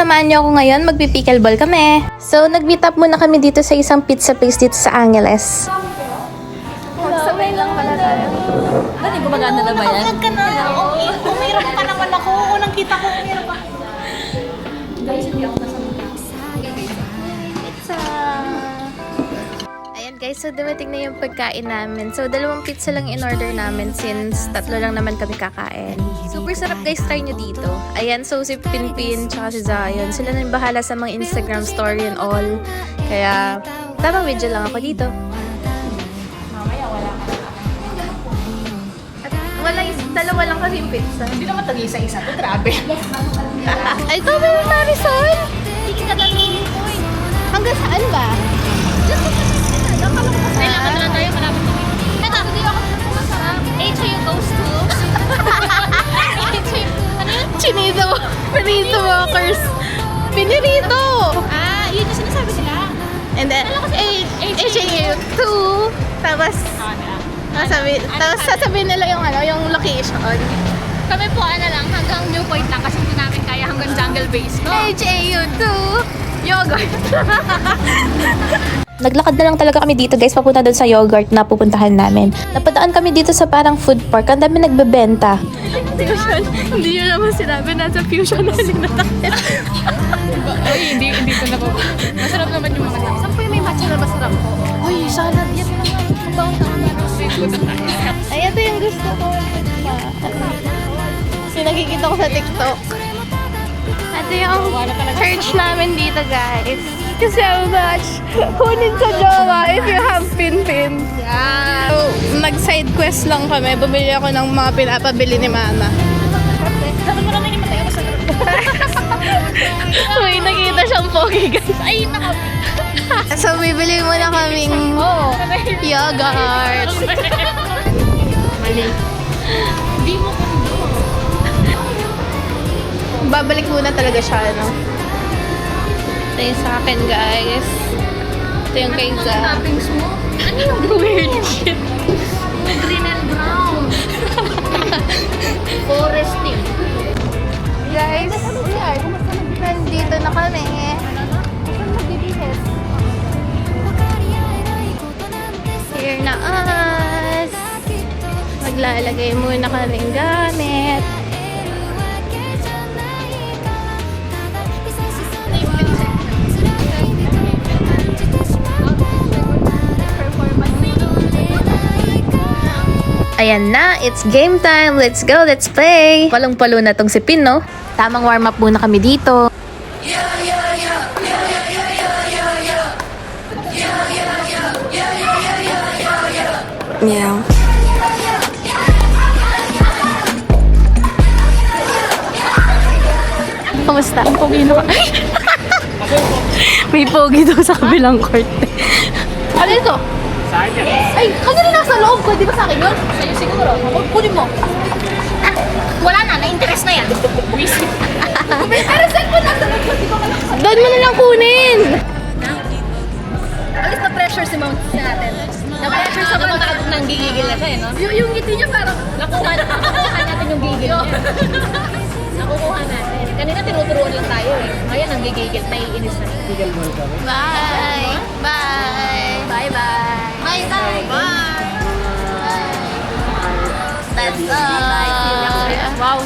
samahan niyo ako ngayon, magpi-pickleball kami. So, nag-meet up muna kami dito sa isang pizza place dito sa Angeles. Magsabay lang pala tayo. Dati gumagana na ba yan? Nakapag ka na. Umiram pa naman ako. Unang kita ko, umiram pa. Guys, hindi ako nasa Pizza! Ayan guys, so dumating na yung pagkain namin. So, 2 pizza lang in-order namin since 3 lang naman kami kakain. Super sarap guys, try nyo dito. Ayan, so si Pinpin tsaka si Zion, sila na yung bahala sa mga Instagram story and all. Kaya, tamang video lang ako dito. Wala, 2 lang kasi yung pizza. Hindi naman tag-isa-isa to, grabe. Ay, ito ba yung Marisol? Hindi kita dalhin ko eh. Hanggang saan ba? Kailangan na lang tayo, malapit na dito. Ito, hindi ako masarap. HU goes to. Ano yun? Chinito. Pinito walkers. Pinirito. Yun yung sinasabi sila. And then, HAU2. Tapos, tapos sasabihin nila yung yung location. Kami po, lang, hanggang New Point lang kasi hindi namin kaya hanggang Jungle Base, no? HAU2. Yogurt. Naglakad na lang talaga kami dito guys, papunta doon sa yogurt na pupuntahan namin. Napadaan kami dito sa parang food park, ang dami nagbebenta. Fusion, hindi nyo naman sinabi, nasa Fusion na sinatakit. Ay, hindi ko na po. Masarap naman yung mga. Saan po yung may matcha na masarap po? Uy, sana yan. Ay, ito yung gusto ko. Kasi nakikita ko sa TikTok. Ito yung church namin dito guys. Kasi how much? Kunin sa jowa if you have Pinpin. Yeah. So, nag-side quest lang kami. Bumili ako ng mga pinapabili ni Mama. Dapat mo naman yung matay ako sa Uy, nakita siyang pogi guys. Ay, naka. So, bibili muna kaming yogurt. Mali. Hindi mo kundo. Babalik muna talaga siya, no? Ito yung sa akin, guys. Ito yung kay Zah. Toppings mo? Ano yung Weird shit. green and brown? Foresting. Guys, nandito na kami. Here na us. Maglalagay muna kaming gamit. Ayan na, it's game time. Let's go, let's play. Palong-palo na tong si Pin, no? Tamang warm-up muna kami dito. Meow. Kamusta? Ang pogi na May pogi daw sa kabilang court. Ano ito? Ay, kasi rin nasa loob ko. Di ba sa akin yun? Sa'yo siguro. Kunin mo. Wala na, na-interest na yan. Pero saan mo nasa loob ko? Doon mo na lang kunin. Alis na pressure si Mount natin. Na-pressure sa mga nang gigigil na siya, no? Yung ngiti niya parang... Nakuha natin yung gigil niya. Nakukuha natin. Kanina tinuturuan lang tayo eh. Ngayon ang gigigil, naiinis na. Bye. Bye. Bye-bye. Bye. Bye. That's all. Wow.